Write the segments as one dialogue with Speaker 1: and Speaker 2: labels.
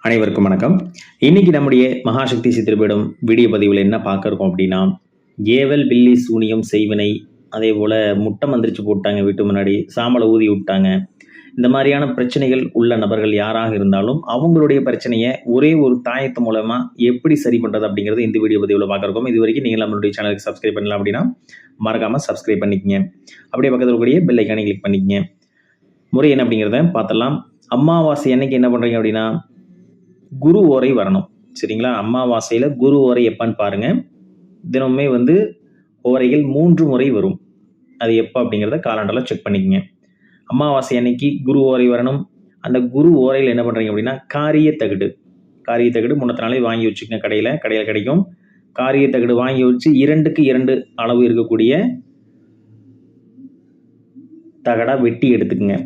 Speaker 1: அனைவருக்கும் வணக்கம். இன்னைக்கு நம்முடைய மகாசக்தி சித்திரப்பீடம் வீடியோ பதிவில் என்ன பார்க்க இருக்கோம் அப்படின்னா, ஏவல், பில்லி, சூனியம், செய்வினை, அதே போல முட்டை மந்திரிச்சு போட்டாங்க வீட்டு முன்னாடி, சாம்பலை ஊதி விட்டாங்க. இந்த மாதிரியான பிரச்சனைகள் உள்ள நபர்கள் யாராக இருந்தாலும் அவங்களுடைய பிரச்சனையை ஒரே ஒரு தாயத்து மூலமா எப்படி சரி பண்றது அப்படிங்கிறது இந்த வீடியோ பதிவில் பார்க்க இருக்கோம். இது வரைக்கும் நீங்கள் நம்மளுடைய சேனலுக்கு சப்ஸ்கிரைப் பண்ணலாம் அப்படின்னா மறக்காம சப்ஸ்கிரைப் பண்ணிக்கங்க. அப்படியே பக்கத்தில் இருக்கக்கூடிய பெல் ஐக்கானை கிளிக் பண்ணிக்கங்க. முறை என்ன அப்படிங்கிறத பார்த்தலாம். அமாவாசை அன்னைக்கு என்ன பண்றீங்க அப்படின்னா, குரு ஓரை வரணும். சரிங்களா? அமாவாசையில குரு ஓரை எப்பன்னு பாருங்க. தினமுமே ஓரைகள் 3 முறை வரும். அது எப்ப அப்படிங்கிறத காலண்டர்ல செக் பண்ணிக்கங்க. அமாவாசை அன்னைக்கு குரு ஓரை வரணும். அந்த குரு ஓரையில் என்ன பண்றீங்க அப்படின்னா, காரிய தகடு முன்னத்த நாளே வாங்கி வச்சுக்கங்க. கடையில கிடைக்கும். காரிய தகடு வாங்கி வச்சு 2க்கு 2 அளவு இருக்கக்கூடிய தகடா வெட்டி எடுத்துக்கங்க.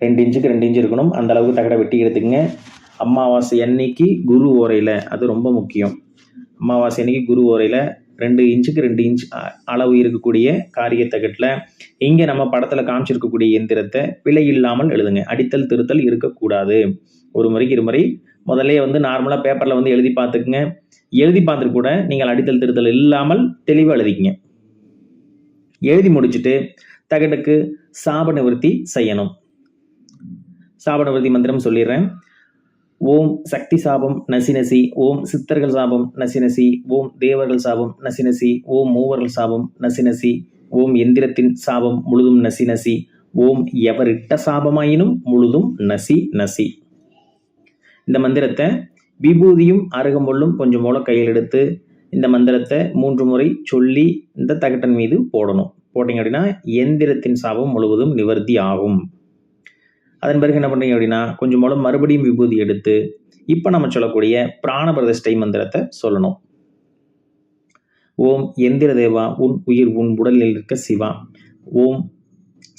Speaker 1: 2 இன்ச்சுக்கு 2 இன்ச்சு இருக்கணும். அந்த அளவுக்கு தகடை வெட்டி எடுத்துக்கங்க. அமாவாசை அன்னைக்கு குரு ஓரையில, அது ரொம்ப முக்கியம். அமாவாசை அன்னைக்கு குரு ஓரையில 2 இன்ச்சுக்கு 2 இன்ச் அளவு இருக்கக்கூடிய காரிய தகட்டில் இங்கே நம்ம படத்தில் காமிச்சிருக்கக்கூடிய எந்திரத்தை பிழை இல்லாமல் எழுதுங்க. அடித்தல் திருத்தல் இருக்கக்கூடாது. ஒரு முறைக்கு 2 முறை முதல்ல நார்மலாக பேப்பரில் எழுதி பார்த்துக்குங்க. எழுதி பார்த்துட்டு கூட நீங்கள் அடித்தல் திருத்தல் இல்லாமல் தெளிவாக எழுதிக்கங்க. எழுதி முடிச்சுட்டு தகட்டுக்கு சாப நிவர்த்தி செய்யணும். சாப நிவர்த்தி மந்திரம் சொல்லிடுறேன். ஓம் சக்தி சாபம் நசி நசி, ஓம் சித்தர்கள் சாபம் நசி நசி, ஓம் தேவர்கள் சாபம் நசி நசி, ஓம் மூவர்கள் சாபம் நசி நசி, ஓம் எந்திரத்தின் சாபம் முழுதும் நசி நசி, ஓம் எவரிட்ட சாபமாயினும் முழுதும் நசி நசி. இந்த மந்திரத்தை விபூதியும் அருகம்புல்லும் கொஞ்சம் போல கையில் எடுத்து இந்த மந்திரத்தை 3 முறை சொல்லி இந்த தகட்டின் மீது போடணும். போட்டீங்க அப்படின்னா எந்திரத்தின் சாபம் முழுவதும் நிவர்த்தி ஆகும். அதன் பிறகு என்ன பண்ணுறீங்க அப்படின்னா, கொஞ்சம் போல மறுபடியும் விபூதி எடுத்து இப்போ நம்ம சொல்லக்கூடிய பிராண பிரதிஷ்டை மந்திரத்தை சொல்லணும். ஓம் எந்திர தேவா உன் உயிர் உன் உடலில் நிற்க சிவா, ஓம்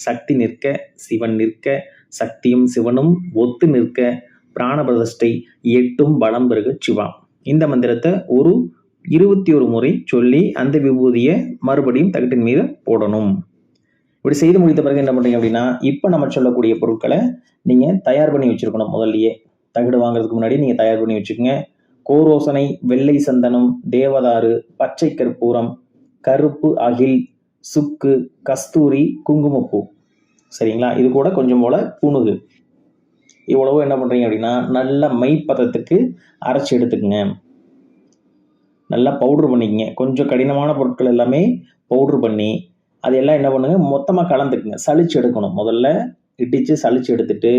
Speaker 1: சக்தி நிற்க சிவன் நிற்க, சக்தியும் சிவனும் ஒத்து நிற்க, பிராண பிரதிஷ்டை எட்டும் பலம் பெருக சிவா. இந்த மந்திரத்தை ஒரு 21 முறை சொல்லி அந்த விபூதியை மறுபடியும் தகட்டின் மீது போடணும். இப்படி செய்து முடித்த பிறகு என்ன பண்ணுறீங்க அப்படின்னா, இப்போ நம்ம சொல்லக்கூடிய பொருட்களை நீங்கள் தயார் பண்ணி வச்சுருக்கணும். முதல்லையே தகடு வாங்குறதுக்கு முன்னாடி நீங்கள் தயார் பண்ணி வச்சுக்கோங்க. கோரோசனை, வெள்ளை சந்தனம், தேவதாரு, பச்சை கற்பூரம், கருப்பு அகில், சுக்கு, கஸ்தூரி, குங்குமப்பூ. சரிங்களா? இது கூட கொஞ்சம் போல புணுகு. இவ்வளவு என்ன பண்ணுறீங்க அப்படின்னா, நல்ல மைப்பதத்துக்கு அரைச்சி எடுத்துக்குங்க. நல்லா பவுட்ரு பண்ணிக்கங்க. கொஞ்சம் கடினமான பொருட்கள் எல்லாமே பவுட்ரு பண்ணி அதெல்லாம் என்ன பண்ணுங்க, மொத்தமாக கலந்துக்குங்க. சளிச்சு எடுக்கணும். முதல்ல இடித்து சளிச்சு எடுத்துட்டு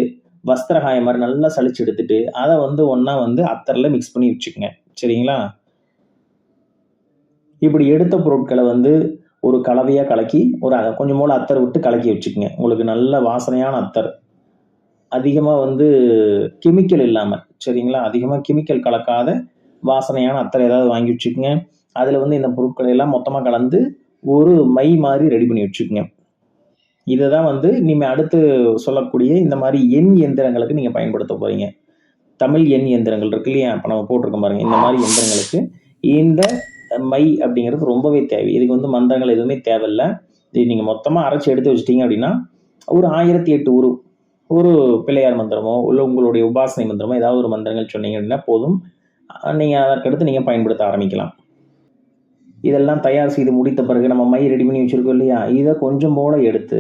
Speaker 1: வஸ்திரகாய மாதிரி நல்லா சளிச்சு எடுத்துட்டு அதை ஒன்றா அத்தரில் மிக்ஸ் பண்ணி வச்சுக்கோங்க. சரிங்களா? இப்படி எடுத்த பொருட்களை ஒரு கலவையாக கலக்கி கொஞ்சம் போல அத்தர் விட்டு கலக்கி வச்சுக்கோங்க. உங்களுக்கு நல்ல வாசனையான அத்தர், அதிகமாக கெமிக்கல் இல்லாமல், சரிங்களா, அதிகமாக கெமிக்கல் கலக்காத வாசனையான அத்தர் ஏதாவது வாங்கி வச்சுக்கோங்க. அதில் இந்த பொருட்களை எல்லாம் மொத்தமாக கலந்து ஒரு மை மாதிரி ரெடி பண்ணி வச்சுக்கோங்க. இதை தான் நீங்கள் அடுத்து சொல்லக்கூடிய இந்த மாதிரி எண் எந்திரங்களுக்கு நீங்கள் பயன்படுத்த போகிறீங்க. தமிழ் எண் எந்திரங்கள் இருக்கு இல்லையா, இப்போ நம்ம போட்டிருக்கோம் பாருங்க. இந்த மாதிரி எந்திரங்களுக்கு இந்த மை அப்படிங்கிறது ரொம்பவே தேவை. இதுக்கு மந்திரங்கள் எதுவுமே தேவையில்லை. இது நீங்கள் மொத்தமாக அரைச்சி எடுத்து வச்சிட்டீங்க அப்படின்னா ஒரு 1008 ஒரு பிள்ளையார் மந்திரமோ இல்லை உங்களுடைய உபாசனை மந்திரமோ ஏதாவது ஒரு மந்திரங்கள் சொன்னீங்க அப்படின்னா போதும். நீங்கள் அதற்கடுத்து நீங்கள் பயன்படுத்த ஆரம்பிக்கலாம். இதெல்லாம் தயார் செய்து முடித்த பிறகு நம்ம மை ரெடி பண்ணி வச்சுருக்கோம் இல்லையா, இதை கொஞ்சம் போல எடுத்து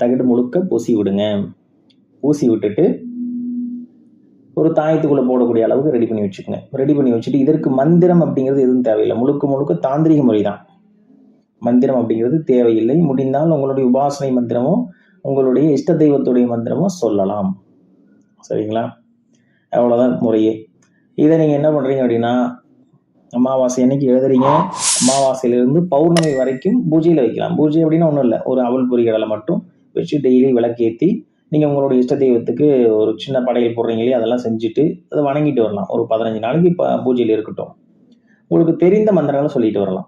Speaker 1: தகடு முழுக்க பூசி விடுங்க. பூசி விட்டுட்டு ஒரு தாயத்துக்குள்ளே போடக்கூடிய அளவுக்கு ரெடி பண்ணி வச்சுக்கோங்க. ரெடி பண்ணி வச்சுட்டு இதற்கு மந்திரம் அப்படிங்கிறது எதுவும் தேவையில்லை. முழுக்க தாந்திரிக முறை தான். மந்திரம் அப்படிங்கிறது தேவையில்லை. முடிந்தால் உங்களுடைய உபாசனை மந்திரமோ உங்களுடைய இஷ்ட தெய்வத்துடைய மந்திரமோ சொல்லலாம். சரிங்களா? அவ்வளோதான் முறையே. இதை நீங்கள் என்ன பண்ணுறீங்க அப்படின்னா, அமாவாசை அன்னைக்கு எழுதுறீங்க. அமாவாசையிலிருந்து பௌர்ணமி வரைக்கும் பூஜையில் வைக்கலாம். பூஜை அப்படின்னா ஒன்றும் இல்லை, ஒரு அவல் பொரி கடலை மட்டும் வச்சு டெய்லி விளக்கேற்றி நீங்கள் உங்களுடைய இஷ்ட தெய்வத்துக்கு ஒரு சின்ன படையல் போடுறீங்க இல்லையா, அதெல்லாம் செஞ்சுட்டு அதை வணங்கிட்டு வரலாம். ஒரு 15 நாளைக்கு இப்போ பூஜையில் இருக்கட்டும். உங்களுக்கு தெரிந்த மந்திரங்களை சொல்லிட்டு வரலாம்.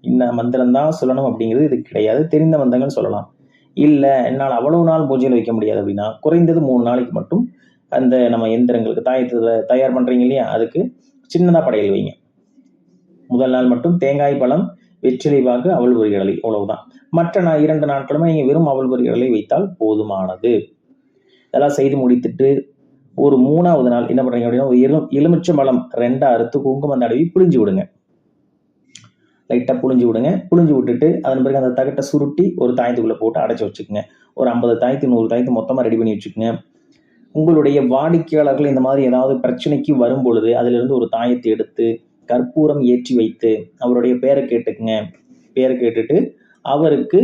Speaker 1: இந்த மந்திரம் தான் சொல்லணும் அப்படிங்கிறது இது கிடையாது. தெரிந்த மந்திரங்கள் சொல்லலாம். இல்லை என்னால் அவ்வளவு நாள் பூஜையில் வைக்க முடியாது அப்படின்னா குறைந்தது 3 நாளைக்கு மட்டும் அந்த நம்ம எந்திரங்களுக்கு தாயத்தில் தயார் பண்ணுறீங்க இல்லையா, அதுக்கு சின்னதாக படையல் வைங்க. முதல் நாள் மட்டும் தேங்காய் பழம், வெற்றிலை பாக்கு, அவல் பொரி கடலை, அவ்வளவுதான். மற்ற 2 நாட்களுமே நீங்கள் வெறும் அவல் பொரி கடலை வைத்தால் போதுமானது. இதெல்லாம் செய்து முடித்துட்டு ஒரு 3வது நாள் என்ன பண்றீங்க அப்படின்னா, ஒரு எலுமிச்சம்பழம் 2ஆ அறுத்து குங்குமம் தடவி புழிஞ்சு விடுங்க. லைட்டா புழிஞ்சு விடுங்க. புழிஞ்சு விட்டுட்டு அதன் பிறகு அந்த தகட்டை சுருட்டி ஒரு தாயத்துக்குள்ள போட்டு அடைச்சு வச்சுக்கோங்க. ஒரு 50 தாயத்து 100 தாயத்து மொத்தமா ரெடி பண்ணி வச்சுக்கோங்க. உங்களுடைய வாடிக்கையாளர்கள் இந்த மாதிரி ஏதாவது பிரச்சனைக்கு வரும் பொழுது அதிலிருந்து ஒரு தாயத்தை எடுத்து கற்பூரம் ஏற்றி வைத்து அவருடைய பேரை கேட்டுக்குங்க. பேரை கேட்டுட்டு அவருக்கு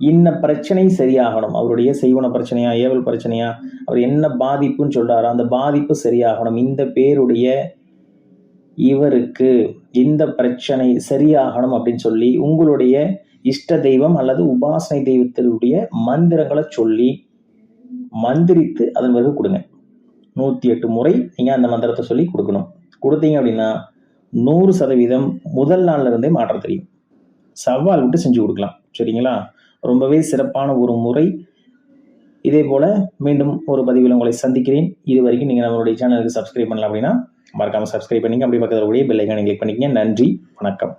Speaker 1: இன்ன பிரச்சனை சரியாகணும், அவருடைய செய்வன பிரச்சனையா, ஏவல் பிரச்சனையா, அவர் என்ன பாதிப்புன்னு சொல்றாரோ அந்த பாதிப்பு சரியாகணும், இந்த பேருடைய இவருக்கு இந்த பிரச்சனை சரியாகணும் அப்படின்னு சொல்லி உங்களுடைய இஷ்ட தெய்வம் அல்லது உபாசனை தெய்வத்தினுடைய மந்திரங்களை சொல்லி மந்திரித்து அதன் பிறகு கொடுங்க. 108 முறை நீங்க அந்த மந்திரத்தை சொல்லி கொடுக்கணும். கொடுத்தீங்க அப்படின்னா 100% முதல் நாள்ல இருந்தே மாற்றம் தெரியும். சவால் விட்டு செஞ்சு கொடுக்கலாம். சரிங்களா? ரொம்பவே சிறப்பான ஒரு முறை. இதே போல மீண்டும் ஒரு பதிவில் உங்களை சந்திக்கிறேன். இது வரைக்கும் நீங்க நம்மளுடைய சேனலுக்கு சப்ஸ்கிரைப் பண்ணல அப்படின்னா மறக்காம சப்ஸ்கிரைப் பண்ணிங்க. அப்படி பக்கத்தில் பெல் ஐகானை கிளிக் பண்ணிக்கங்க. நன்றி, வணக்கம்.